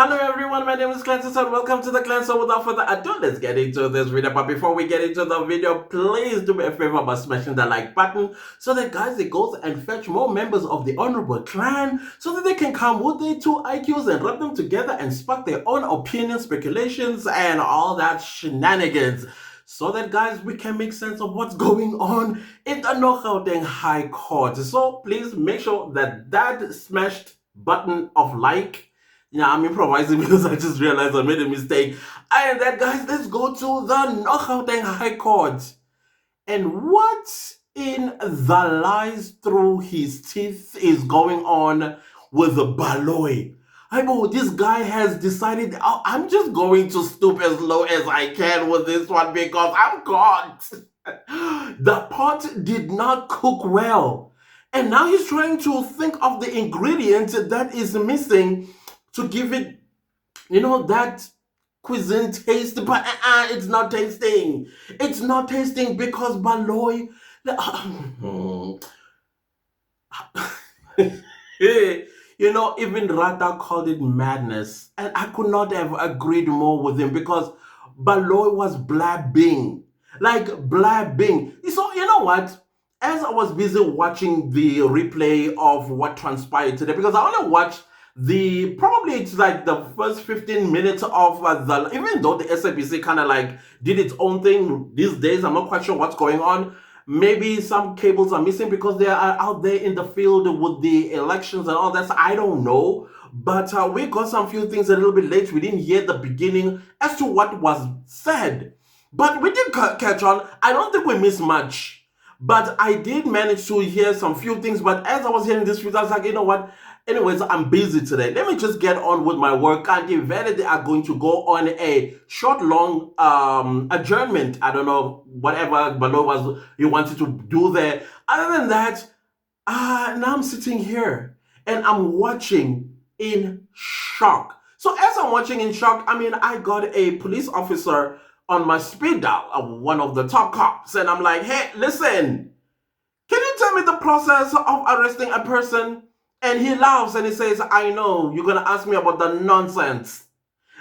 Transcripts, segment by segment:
Hello everyone, my name is Clancy and welcome to the Clan. So without further ado, let's get into this video. But before we get into the video, please do me a favor by smashing the like button so that guys, it goes and fetch more members of the Honorable Clan so that they can come with their two IQs and rub them together and spark their own opinions, speculations, and all that shenanigans. So that guys, we can make sense of what's going on in the Gauteng High Court. So please make sure that smashed button of like. Yeah, I'm improvising because I just realized I made a mistake. And that, guys, let's go to the Gauteng High Court. And what in the lies through his teeth is going on with Baloyi? This guy has decided, "Oh, I'm just going to stoop as low as I can with this one because I'm caught." The pot did not cook well. And now he's trying to think of the ingredient that is missing to give it, that cuisine taste, but it's not tasting. It's not tasting because Baloyi. Even Rata called it madness, and I could not have agreed more with him because Baloyi was blabbing, like blabbing. So you know what? As I was busy watching the replay of what transpired today, because I only watched probably it's like the first 15 minutes of even though the SABC kind of like did its own thing these days. I'm not quite sure what's going on. Maybe some cables are missing because they are out there in the field with the elections and all that. So I don't know. But we got some few things a little bit late. We didn't hear the beginning as to what was said. But we did catch on. I don't think we missed much. But I did manage to hear some few things. But as I was hearing this, I was like, you know what? Anyways, I'm busy today. Let me just get on with my work. And if they are going to go on a short, long adjournment. I don't know, whatever Baloyi he wanted to do there. Other than that, now I'm sitting here and I'm watching in shock. So as I'm watching in shock, I got a police officer on my speed dial, one of the top cops, and I'm like, hey, listen, can you tell me the process of arresting a person? And he laughs and he says, I know, you're going to ask me about the nonsense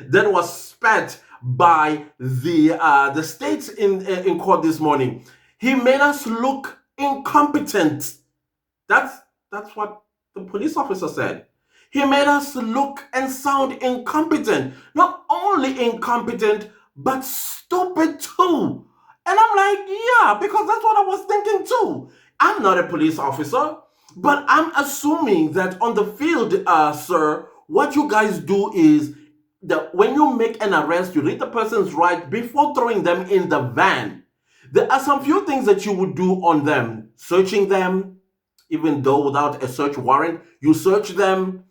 that was spat by the state in court this morning. He made us look incompetent. That's what the police officer said. He made us look and sound incompetent. Not only incompetent, but stupid too. And I'm like, yeah, because that's what I was thinking too. I'm not a police officer, but I'm assuming that on the field, sir, what you guys do is that when you make an arrest, you read the person's right before throwing them in the van. There are some few things that you would do on them. Searching them, even though without a search warrant, you search them.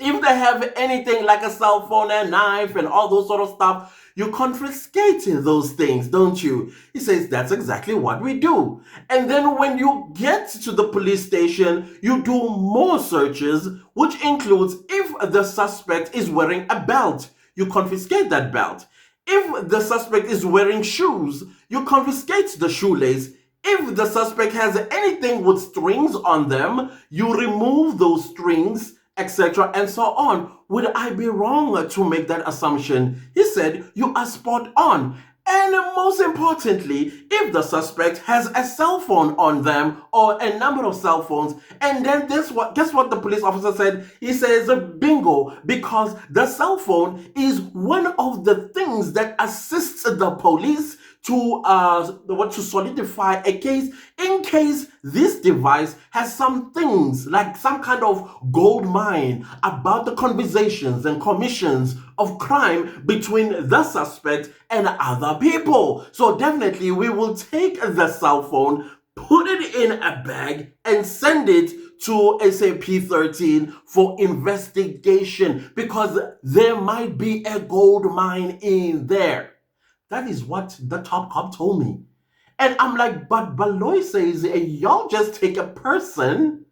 If they have anything like a cell phone and knife and all those sort of stuff, you confiscate those things, don't you? He says that's exactly what we do. And then when you get to the police station, you do more searches, which includes if the suspect is wearing a belt, you confiscate that belt. If the suspect is wearing shoes, you confiscate the shoelace. If the suspect has anything with strings on them, you remove those strings, etc., and so on. Would I be wrong to make that assumption? He said, you are spot on. And most importantly, if the suspect has a cell phone on them or a number of cell phones, and then guess what the police officer said? He says, bingo, because the cell phone is one of the things that assists the police to solidify a case in case this device has some things like some kind of gold mine about the conversations and commissions of crime between the suspect and other people. So definitely we will take the cell phone, put it in a bag and send it to SAP-13 for investigation because there might be a gold mine in there. That is what the top cop told me. And I'm like, but Baloyi says, y'all just take a person,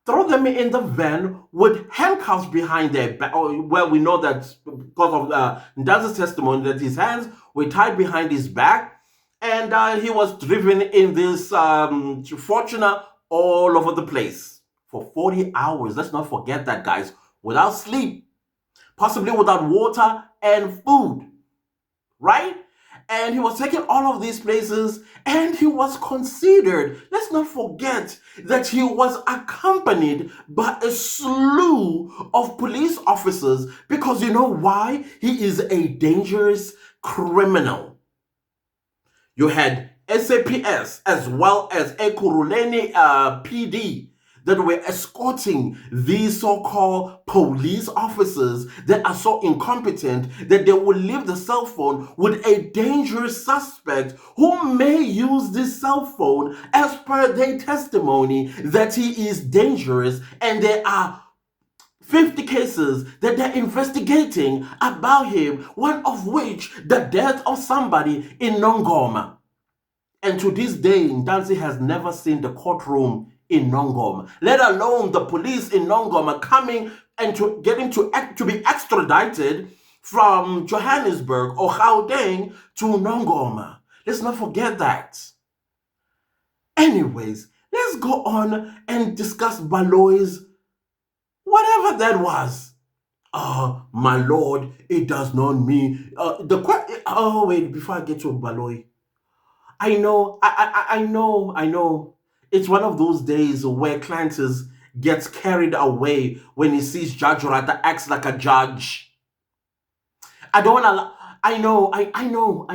throw them in the van with handcuffs behind their back. Well, we know that because of Ndazi's testimony that his hands were tied behind his back. And he was driven in this Fortuner all over the place for 40 hours. Let's not forget that, guys, without sleep. possibly without water and food, right? And he was taking all of these places and he was considered. Let's not forget that he was accompanied by a slew of police officers because you know why? He is a dangerous criminal. You had SAPS as well as Ekurhuleni PD that were escorting these so-called police officers that are so incompetent that they will leave the cell phone with a dangerous suspect who may use this cell phone as per their testimony that he is dangerous, and there are 50 cases that they're investigating about him, one of which the death of somebody in Nongoma. And to this day, Ntanzi has never seen the courtroom in Nongoma, let alone the police in Nongoma coming and to get him to be extradited from Johannesburg or Gauteng to Nongoma. Let's not forget that. Anyways, let's go on and discuss Baloyi's whatever that was. My lord, it does not mean oh wait, before I get to Baloyi, I know. It's one of those days where Clantis gets carried away when he sees Judge Rata acts like a judge. I don't want to. I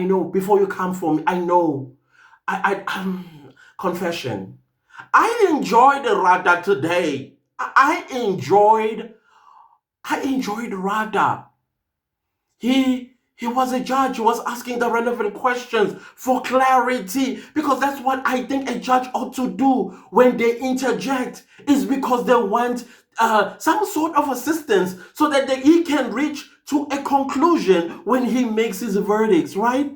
know. Before you come for me, I know. Confession. I enjoyed Rada today. I enjoyed Rada. He was a judge. He was asking the relevant questions for clarity, because that's what I think a judge ought to do when they interject, is because they want some sort of assistance so that he can reach to a conclusion when he makes his verdicts, right?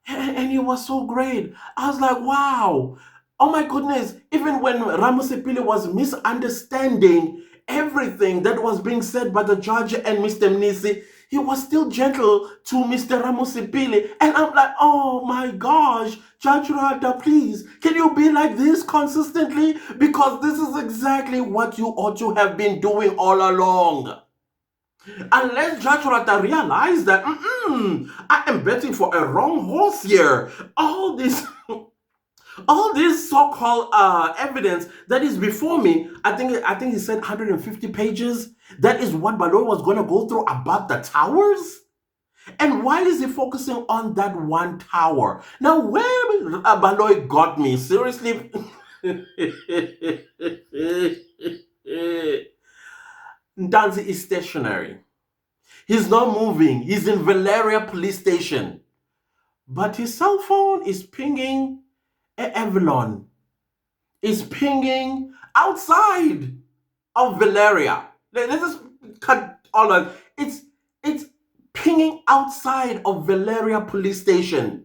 And he was so great. I was like, wow. Oh my goodness. Even when Ramosepile was misunderstanding everything that was being said by the judge and Mr. Mnisi, he was still gentle to Mr. Ramosepile. And I'm like, oh my gosh, Judge Rada, please, can you be like this consistently? Because this is exactly what you ought to have been doing all along. Unless Judge Rata realized that I am betting for a wrong horse here. All this all this so-called evidence that is before me, I think he said 150 pages. That is what Baloyi was going to go through about the towers. And why is he focusing on that one tower? Now, where Baloyi got me, seriously. Ntanzi is stationary. He's not moving. He's in Valeria police station. But his cell phone is pinging Avalon. Is pinging outside of Valeria. Let's just cut all of it. It's pinging outside of Valeria police station.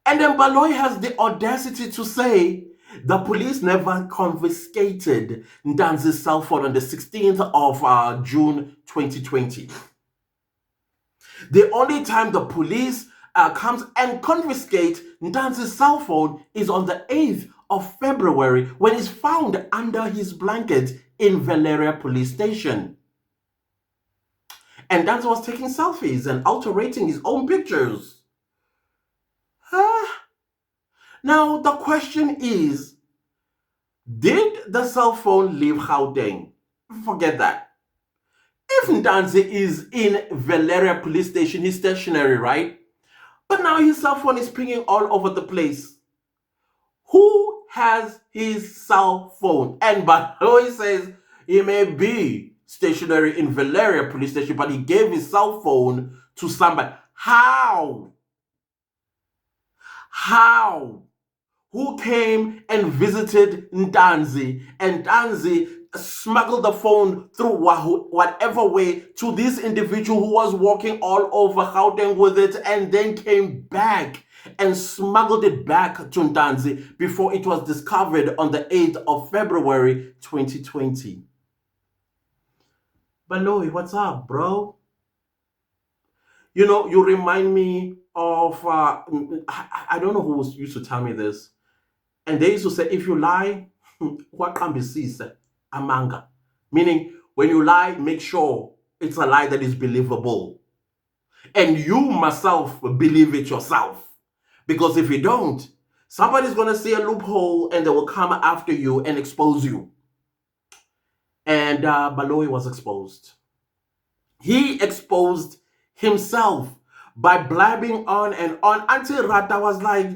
And then Baloyi has the audacity to say the police never confiscated Ntanzi's cell phone on the 16th of June 2020. The only time the police comes and confiscate Ntanzi's cell phone is on the 8th of February when it's found under his blanket in Valeria police station. And Ntanzi was taking selfies and altering his own pictures. Now the question is, did the cell phone leave Gauteng? Forget that. If Ntanzi is in Valeria police station, he's stationary, right? But now his cell phone is pinging all over the place. Who has his cell phone? And Baloyi says he may be stationary in Valeria police station, but he gave his cell phone to somebody. How? How? Who came and visited Ntanzi, and Ntanzi smuggled the phone through whatever way to this individual who was walking all over Gauteng with it, and then came back and smuggled it back to Ntanzi before it was discovered on the 8th of February 2020. Baloyi, what's up, bro? You know, you remind me of, I don't know who used to tell me this. And they used to say, if you lie, what can be seized? Amanga. Meaning, when you lie, make sure it's a lie that is believable. And you myself believe it yourself. Because if you don't, somebody's going to see a loophole and they will come after you and expose you. And Baloyi was exposed. He exposed himself by blabbing on and on until Rata was like,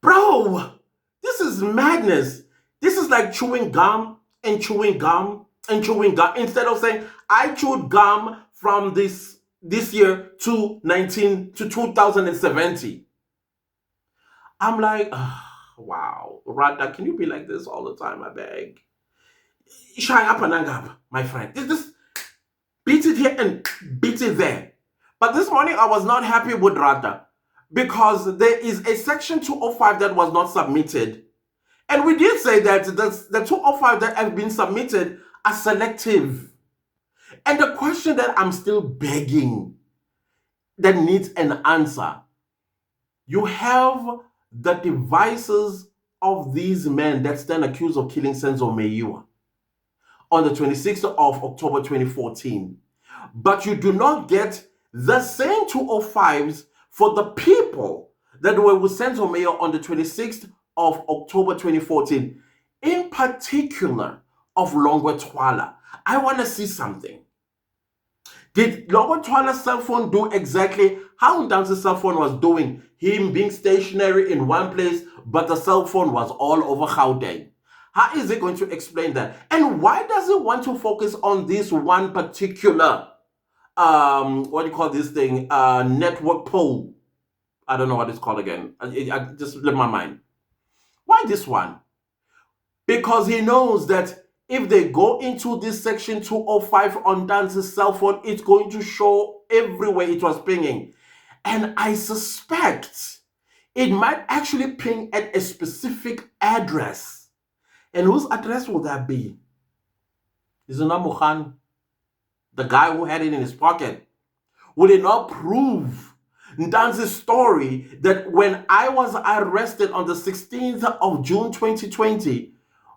bro, this is madness. This is like chewing gum and chewing gum and chewing gum. Instead of saying, I chewed gum from this year to 2070. I'm like, oh, wow, Rata, can you be like this all the time? I beg. Shine up and up, my friend. This beat it here and beat it there. But this morning I was not happy with Rata because there is a section 205 that was not submitted. And we did say that the 205 that have been submitted are selective. And the question that I'm still begging that needs an answer. You have the devices of these men that stand accused of killing Senzo Meyiwa on the 26th of October 2014. But you do not get the same 205s for the people that were with Senzo Meyiwa on the 26th of October 2014. In particular, of Longwe Twala. I want to see something. Did Longwe Twala's cell phone do exactly how Ndanzi's cell phone was doing? Him being stationary in one place, but the cell phone was all over Gauteng. How is it going to explain that? And why does it want to focus on this one particular, what do you call this thing? Network pole. I don't know what it's called again. I just left my mind. Why this one? Because he knows that if they go into this section 205 on Dance's cell phone, it's going to show everywhere it was pinging. And I suspect it might actually ping at a specific address. And whose address will that be? Is it not Mukhan, the guy who had it in his pocket? Would it not prove Ndanzi's story that when I was arrested on the 16th of June 2020,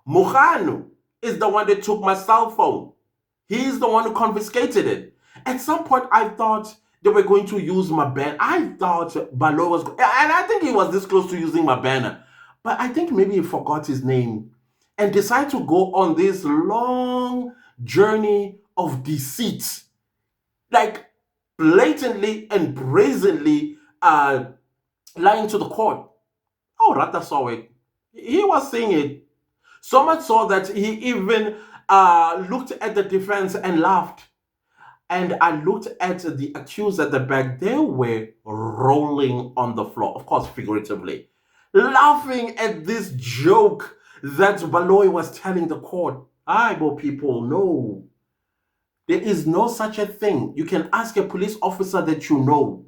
Mukhan is the one that took my cell phone. He's the one who confiscated it. At some point, I thought they were going to use my banner. I thought Baloyi was, and I think he was this close to using my banner. But I think maybe he forgot his name and decided to go on this long journey of deceit. Like blatantly and brazenly lying to the court. Oh, Rata saw it. He was seeing it. So much so that he even looked at the defense and laughed. And I looked at the accused at the back. They were rolling on the floor, of course, figuratively, laughing at this joke that Baloyi was telling the court. Aibo people, no. There is no such a thing. You can ask a police officer that you know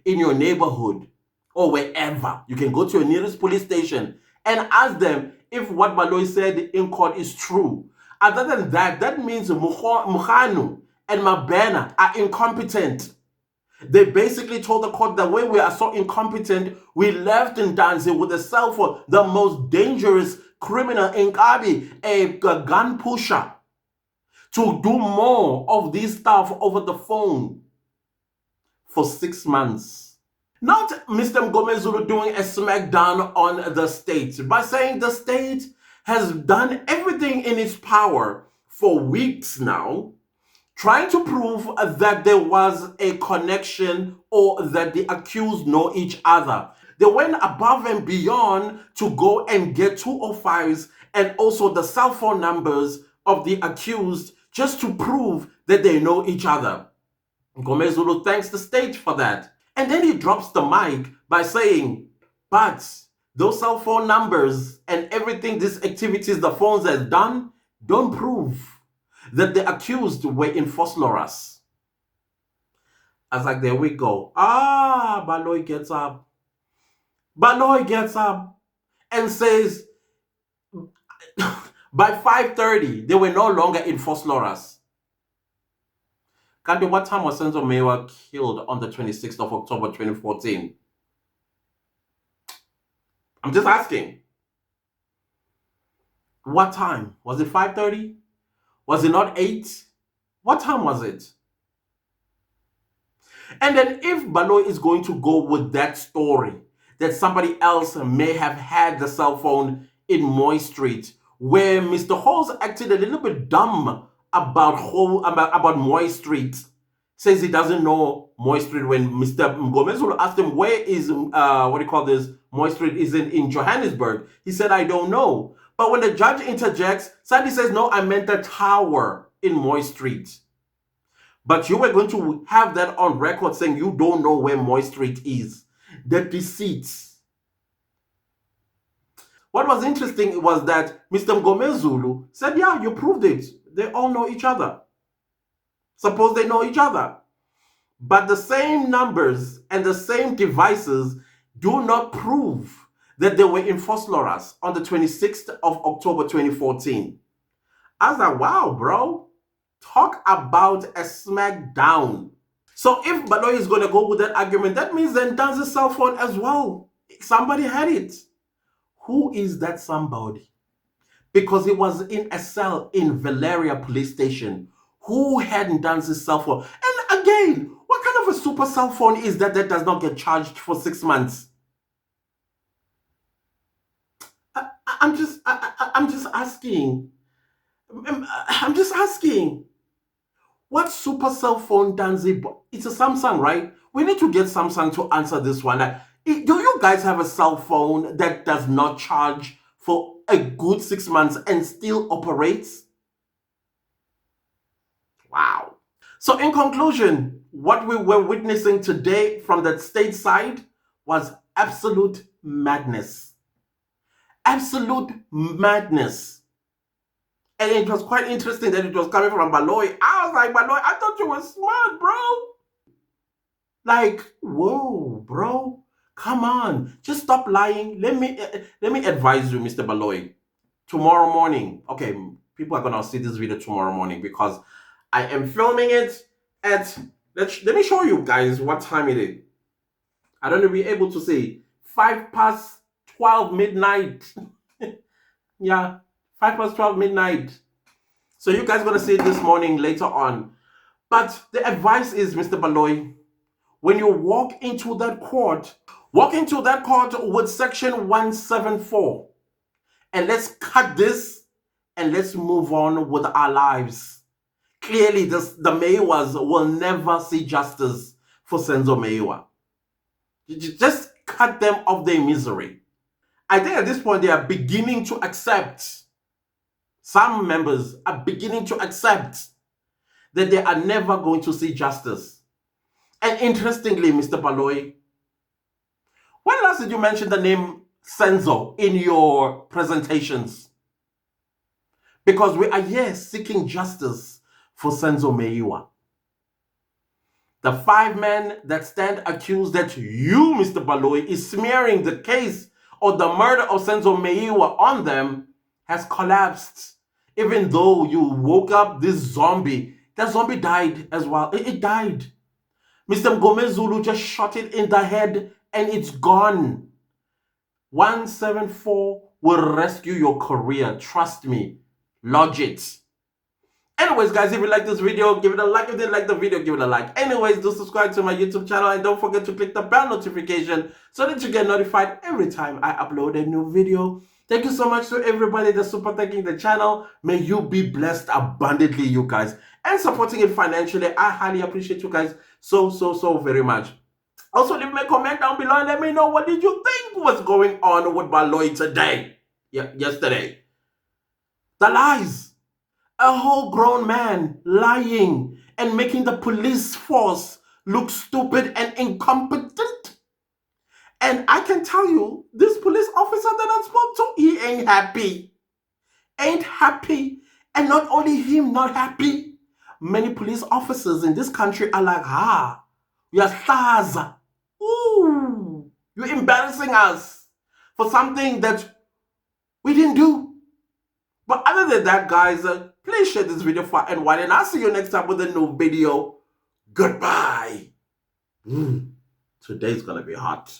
in your neighborhood or wherever. You can go to your nearest police station and ask them if what Baloyi said in court is true. Other than that, that means Mukhanu and Mabena are incompetent. They basically told the court that when we are so incompetent, we left Ndanzi with a cell phone, the most dangerous criminal in Kabi, a gun pusher, to do more of this stuff over the phone for 6 months. Not Mr. Mgomezulu doing a smackdown on the state by saying the state has done everything in its power for weeks now, trying to prove that there was a connection or that the accused know each other. They went above and beyond to go and get 205s and also the cell phone numbers of the accused just to prove that they know each other. Mgomezulu thanks the state for that. And then he drops the mic by saying, but those cell phone numbers and everything, these activities the phones has done, don't prove that the accused were in Fosloras. I was like, there we go. Baloyi gets up. Baloyi gets up and says, by 5:30, they were no longer in Fosloras. Kanti, what time was Senzo Meyiwa killed on the 26th of October 2014? I'm just asking. What time? Was it 5:30? Was it not 8? What time was it? And then if Baloyi is going to go with that story that somebody else may have had the cell phone in Moy Street, where Mr. Halls acted a little bit dumb about Moy Street, says he doesn't know Moy Street when Mr. Gomez will ask him where is what do you call this? Moy Street is in Johannesburg. He said, I don't know. But when the judge interjects, Sandy says, no, I meant the tower in Moy Street. But you were going to have that on record saying you don't know where Moy Street is. The deceit. What was interesting was that Mr. Mgomezulu said, yeah, you proved it. They all know each other. Suppose they know each other. But the same numbers and the same devices do not prove that they were in Vosloorus on the 26th of October 2014. I was like, wow, bro. Talk about a smackdown. So if Baloyi is going to go with that argument, that means then Dan's cell phone as well. Somebody had it. Who is that somebody? Because he was in a cell in Valeria police station. Who had Dan's cell phone? And again, what kind of a super cell phone is that does not get charged for 6 months? I'm just asking. I'm just asking. What super cell phone Danzi? It's a Samsung, right? We need to get Samsung to answer this one. Do you guys have a cell phone that does not charge for a good 6 months and still operates? Wow. So in conclusion, what we were witnessing today from the state side was absolute madness. Absolute madness. And it was quite interesting that it was coming from Baloyi. I was like, Baloyi, I thought you were smart, bro. Like, whoa, bro. Come on. Just stop lying. Let me advise you, Mr. Baloyi. Tomorrow morning. Okay, people are going to see this video tomorrow morning because I am filming it at... Let me show you guys what time it is. I don't know if you're able to see. 12 midnight. Yeah. 12 midnight. So you guys are going to see it this morning later on. But the advice is, Mr. Baloyi, when you walk into that court with section 174. And let's cut this and let's move on with our lives. Clearly, the Meiwas will never see justice for Senzo Meiwa. Just cut them off their misery. I think at this point they are beginning to accept. Some members are beginning to accept that they are never going to see justice. And interestingly, Mr. Baloyi, when last did you mention the name Senzo in your presentations? Because we are here seeking justice for Senzo Meiwa. The 5 men that stand accused that you, Mr. Baloyi, is smearing the case or the murder of Senzo Meiwa on them has collapsed. Even though you woke up this zombie, that zombie died as well. It died. Mr. Mgomezulu just shot it in the head and it's gone. 174 will rescue your career. Trust me. Lodge it. Anyways, guys, if you like this video, give it a like. If you didn't like the video, give it a like. Anyways, do subscribe to my YouTube channel and don't forget to click the bell notification so that you get notified every time I upload a new video. Thank you so much to everybody that's super thanking the channel. May you be blessed abundantly, you guys. And supporting it financially. I highly appreciate you guys so very much. Also, leave me a comment down below and let me know what did you think was going on with Baloyi today. Yesterday. The lies. A whole grown man lying and making the police force look stupid and incompetent. And I can tell you, this police officer that I spoke to, he ain't happy. Ain't happy. And not only him not happy, many police officers in this country are like, you're stars. Ooh, you're embarrassing us for something that we didn't do. But other than that, guys, please share this video far and wide. And I'll see you next time with a new video. Goodbye. Today's going to be hot.